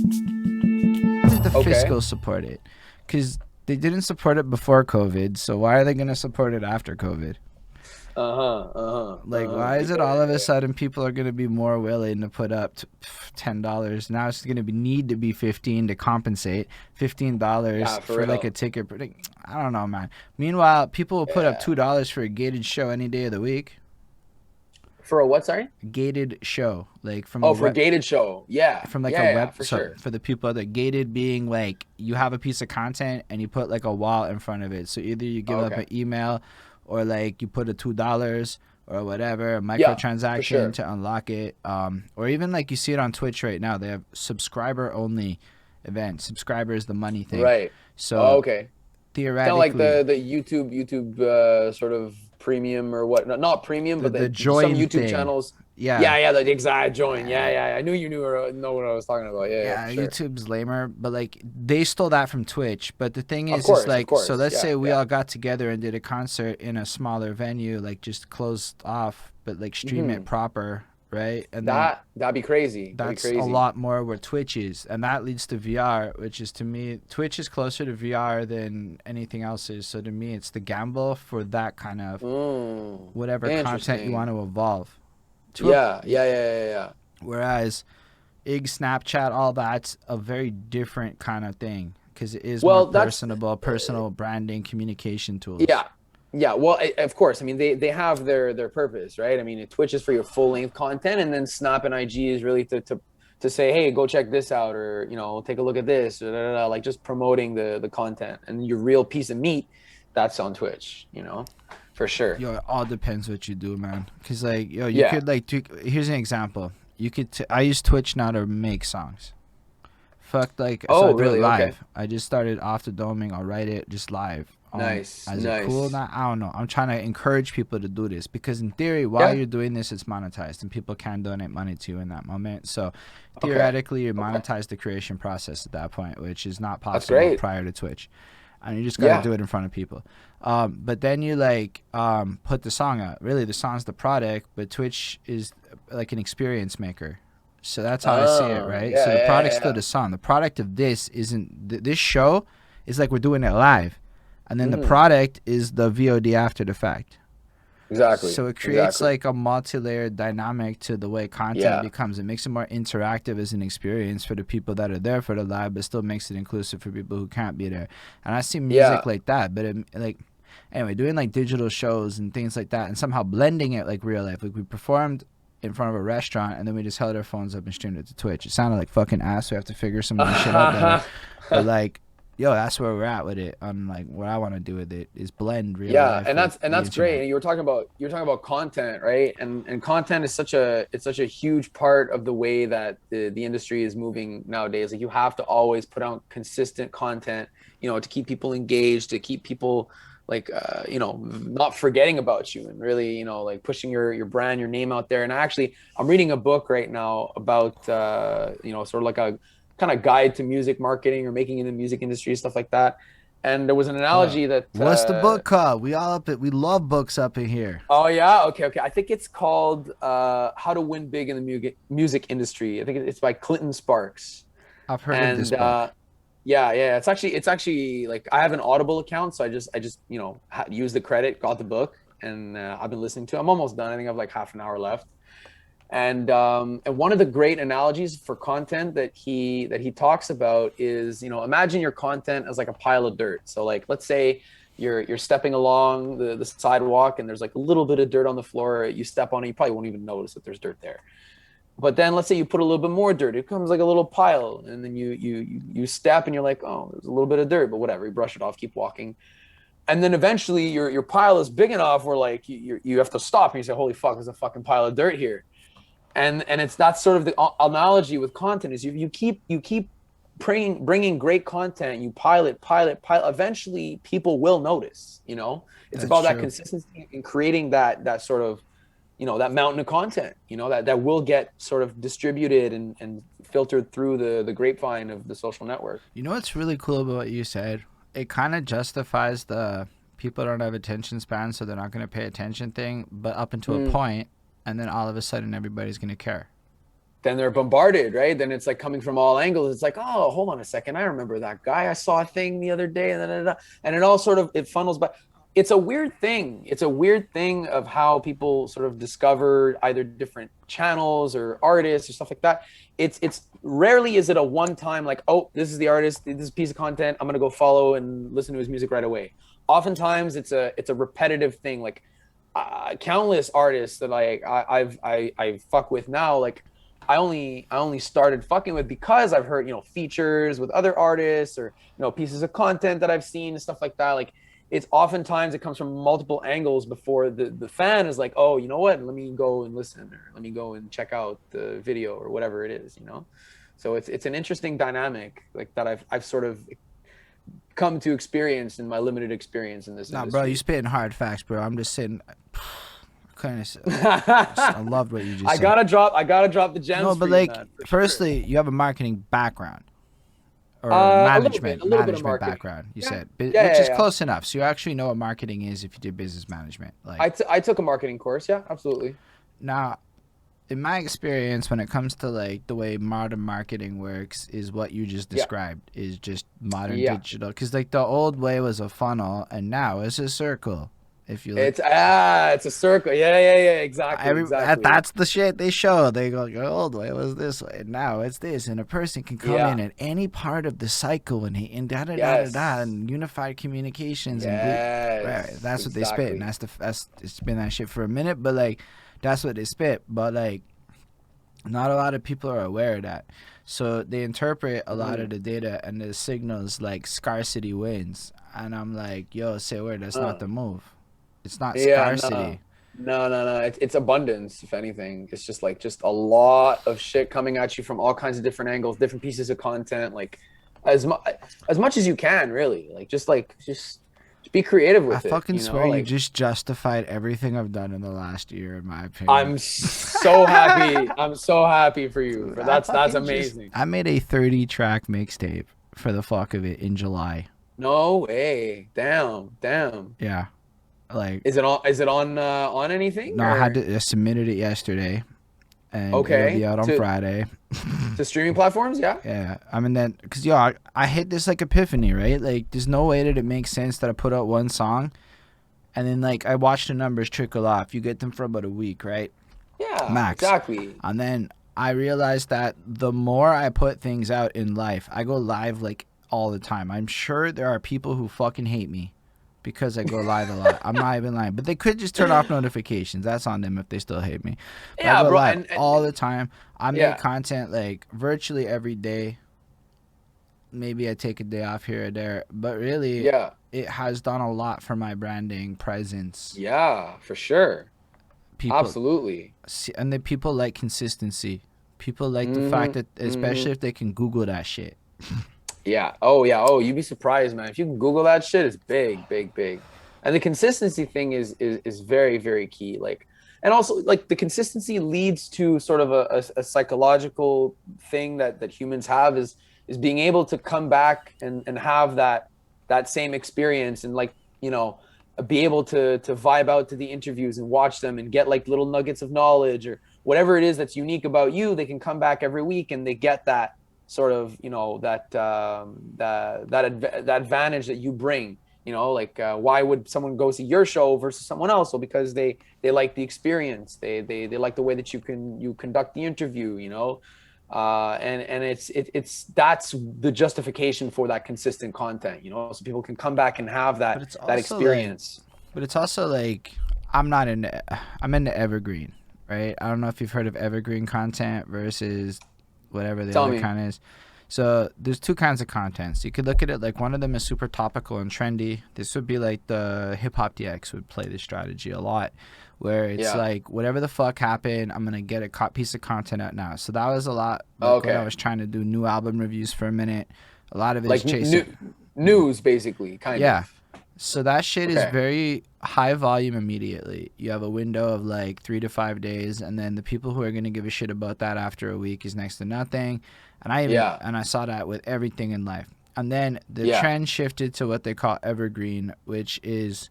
Did the Okay. fiscal support it? Because they didn't support it before COVID, so why are they going to support it after COVID? Uh-huh. Uh-huh. Like, Uh-huh. why is it Yeah, all of a yeah, sudden people are going to be more willing to put up $10? Now it's going to be need to be 15 to compensate. $15 yeah, for for like a real. ticket. I don't know, man. Meanwhile, people will put up Yeah. $2 for a gated show any day of the week. For a what, sorry? Gated show, like from a Oh, for a web, gated show. Yeah. from like a Yeah, yeah, web. for So sure. for the people that gated being like you have a piece of content and you put like a wall in front of it. So either you give up Okay. an email, or like you put a $2 or whatever, a Yeah, for microtransaction sure. to unlock it. Or even like you see it on Twitch right now. They have subscriber only events. Subscriber is the money thing. Right. So Oh, okay. It's kind of like theoretically, the YouTube sort of premium or what? Not premium, the but the some join YouTube thing, channels. yeah. Yeah, yeah, the exact join. Yeah, Uh, yeah, yeah. I knew you know what I was talking about. Yeah, yeah, for yeah, sure. YouTube's lamer, but like they stole that from Twitch. But the thing is Of like, so course. let's Yeah, say we yeah. all got together and did a concert in a smaller venue, like just closed off, but like stream it Hmm. proper, right? And then That'd be crazy. That'd be that's a crazy. lot more where Twitch is, and that leads to VR, which is to me, Twitch is closer to VR than anything else is. So to me, it's the gamble for that kind of Mm. whatever content you want Interesting. to evolve to a, Yeah, yeah, yeah, yeah, yeah. whereas Snapchat, all that's a very different kind of thing because it is more Well, that's personable, personal branding, communication tools. yeah, yeah. Well, of course. I mean, they have their purpose, right? I mean, Twitch is for your full length content, and then Snap and IG is really to say, hey, go check this out, or take a look at this, or like just promoting the content and your real piece of meat. That's on Twitch, for sure. Yo, it all depends what you do, man. Cause like, yo, you Yeah. could like, here's an example. I use Twitch now to make songs. Fuck, like, so I Oh, do it really? Okay. live. I just started off the doming. I'll write it just live. Nice, Is it cool? nice. Not, I don't know. I'm trying to encourage people to do this because in theory, while Yeah. you're doing this, it's monetized and people can donate money to you in that moment. So Okay. theoretically, you Okay. monetize the creation process at that point, which is not That's possible great. prior to Twitch. And you just got to Yeah. do it in front of people. But then you like put the song out. Really, the song's the product, but Twitch is like an experience maker. So that's how I see it, Oh, right? So yeah, the yeah, product's yeah, still yeah. the song. The product of this isn't this show is like we're doing it live, and then the Hmm. product is the VOD after the fact. Exactly. So it creates Exactly. like a multi-layered dynamic to the way content Yeah. becomes. It makes it more interactive as an experience for the people that are there for the live, but still makes it inclusive for people who can't be there. And I see music Yeah. like that, but like anyway, doing like digital shows and things like that, and somehow blending it like real life. Like we performed in front of a restaurant, and then we just held our phones up and streamed it to Twitch. It sounded like fucking ass. So we have to figure some more shit out better. But like, yo, that's where we're at with it. On like what I want to do with it is blend real Yeah, life and with that's the great. internet. And you're talking about content, right? And content is such a huge part of the way that the industry is moving nowadays. Like you have to always put out consistent content, to keep people engaged, to keep people like not forgetting about you and really, like pushing your brand, your name out there. And actually, I'm reading a book right now about sort of like a kind of guide to music marketing or making in the music industry, stuff like that. And there was an Uh, analogy that what's the book called? We all up it. We love books up in here. oh yeah, okay, okay. I think it's called How to Win Big in the music Industry. I think it's by Clinton Sparks. I've heard of this And book. yeah, yeah, it's actually like I have an Audible account, so I just use the credit, got the book, and I've been listening to it. I'm almost done. I think I have like half an hour left. And one of the great analogies for content that he talks about is, imagine your content as like a pile of dirt. So like let's say you're stepping along the sidewalk and there's like a little bit of dirt on the floor. You step on it, you probably won't even notice that there's dirt there. But then let's say you put a little bit more dirt, it comes like a little pile, and then you step and you're like, oh, there's a little bit of dirt, but whatever, you brush it off, keep walking. And then eventually your pile is big enough where like you have to stop and you say, holy fuck, there's a fucking pile of dirt here. And it's that's sort of the analogy with content is you keep bringing great content, you pilot, eventually people will notice. It's That's about that true. consistency in creating that sort of that mountain of content, that will get sort of distributed and filtered through the grapevine of the social network. You know what's really cool about what you said? It kind of justifies the people don't have attention span, so they're not going to pay attention thing, but up until a Mm, point, and then all of a sudden everybody's going to care. then they're bombarded, right? Then it's like coming from all angles. It's like, oh, hold on a second, I remember that guy. I saw a thing the other day, and it all sort of it funnels back. It's a weird thing. It's a weird thing of how people sort of discover either different channels or artists or stuff like that. It's rarely is it a one time like, oh, this is the artist, this is a piece of content, I'm gonna go follow and listen to his music right away. Oftentimes it's a repetitive thing. Like countless artists that I fuck with now, like I only started fucking with because I've heard, features with other artists or, pieces of content that I've seen and stuff like that. Like it's oftentimes it comes from multiple angles before the fan is like, oh, you know what? Let me go and listen, or let me go and check out the video or whatever it is. So it's an interesting dynamic like that I've sort of come to experience in my limited experience in this Nah, industry. bro, you spitting hard facts, bro. I'm just sitting. I loved what you just said. I gotta drop the gems. No, but for you, like, man, for firstly, you have a marketing background or a management little bit of marketing. background. You Yeah. said, Yeah, which yeah, is yeah. close enough. So you actually know what marketing is if you did business management. Like I took a marketing course. Yeah, absolutely. now, in my experience, when it comes to like the way modern marketing works, is what you just Yeah, described is just modern yeah. digital. Because like the old way was a funnel, and now it's a circle. If you look. It's a circle. Yeah, yeah, yeah. Exactly, exactly. That's the shit they show. They go, the old way was this way, and now it's this. And a person can come in Yeah. at any part of the cycle and da da da da da, Yes. and unified communications and right. Yes. That's what they spit, and Exactly. that's it's been that shit for a minute. But like, that's what they spit. But like, not a lot of people are aware of that. So they interpret a lot of Mm. the data and the signals like scarcity wins. And I'm like, yo, say word, that's not Uh, the move. It's not yeah. No. scarcity. No. It's abundance. If anything, it's just a lot of shit coming at you from all kinds of different angles, different pieces of content. Like as much as you can, really. Just be creative I with it. fucking swear you Like just justified everything I've done in the last year, in my opinion. I'm so happy. I'm so happy for you. Dude, For I that's fucking just amazing. I made a 30-track mixtape for the fuck of it in July. No way. Damn. Damn. Yeah, like Is it on anything no, or I submitted it yesterday, and it'll be okay out on Friday. to streaming platforms? Yeah. Yeah, I mean then, cause yo, I hit this like epiphany, right? Like, there's no way that it makes sense that I put out one song, and then like I watch the numbers trickle off. You get them for about a week, right? Yeah, Max. exactly. And then I realized that the more I put things out in life, I go live like all the time. I'm sure there are people who fucking hate me because I go live a lot. I'm not even lying. But they could just turn off notifications. That's on them if they still hate me. But I Yeah, go bro. live And all the time. I make yeah, content like virtually every day. Maybe I take a day off here or there. But really, yeah, it has done a lot for my branding presence. yeah, for sure. People Absolutely. and then people like consistency. People like the fact Mm-hmm. that, especially Mm-hmm. if they can Google that shit. Yeah. Oh, yeah. Oh, you'd be surprised, man. If you can Google that shit, it's big, big, big. And the consistency thing is very, very key. Like, and also like the consistency leads to sort of a psychological thing that humans have is being able to come back and have that same experience and like, be able to vibe out to the interviews and watch them and get like little nuggets of knowledge or whatever it is that's unique about you. They can come back every week and they get that sort of that advantage that you bring. Like why would someone go see your show versus someone else? Well, because they like the experience. They like the way that you conduct the interview. And it's that's the justification for that consistent content. So people can come back and have But that it's that also like, experience. I'm not into, I'm into evergreen, right? I don't know if you've heard of evergreen content versus whatever the Tell other me. kind is. So there's two kinds of contents. You could look at it like one of them is super topical and trendy. This would be like the Hip Hop DX would play this strategy a lot, where it's Yeah. like whatever the fuck happened, I'm gonna get a piece of content out now. So that was a lot like what I Okay. was trying to do. New album reviews for a minute. A lot of it is Like chasing. news, basically, kind Yeah. of. So that shit is Okay. very high volume immediately. You have a window of like 3 to 5 days, and then the people who are gonna give a shit about that after a week is next to nothing. Yeah. And I saw that with everything in life. And then the Yeah. trend shifted to what they call evergreen, which is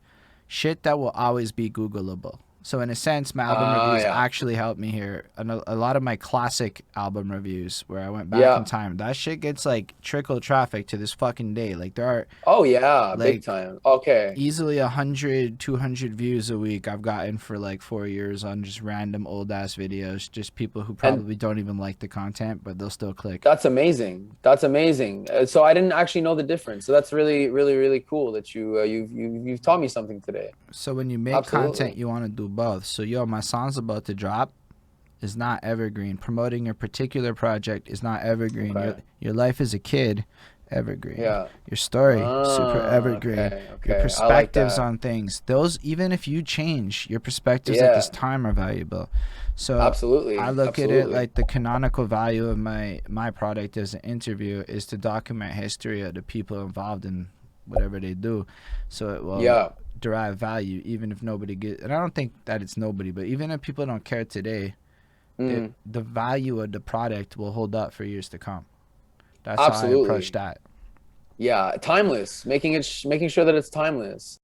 shit that will always be Googleable. So in a sense, my album reviews Yeah. actually helped me here. And a lot of my classic album reviews, where I went back in Yeah. time, that shit gets like trickle traffic to this fucking day. Like there are Oh yeah, big like time. Okay. easily 100, 200 views a week I've gotten for like 4 years on just random old ass videos. Just people who And probably don't even like the content, but they'll still click. that's amazing. That's amazing. So I didn't actually know the difference. So that's really, really, really cool that you've taught me something today. So when you make content, Absolutely. you want to do both. So yo, my song's about to drop is not evergreen. Promoting your particular project is not evergreen. Okay. Your life as a kid, evergreen. Yeah. Your story, super evergreen. Okay. Your Okay. I like perspectives that. on things, those, even if you change, your perspectives at this Yeah. time are valuable. So I Absolutely. look at it Absolutely. like the canonical value of my product as an interview is to document history of the people involved in whatever they do, so it will Yeah. derive value even if nobody gets. And I don't think that it's nobody, but even if people don't care today, Mm. the value of the product will hold up for years to come. That's how I approach Absolutely. that. Yeah. Timeless. Making sure that it's timeless.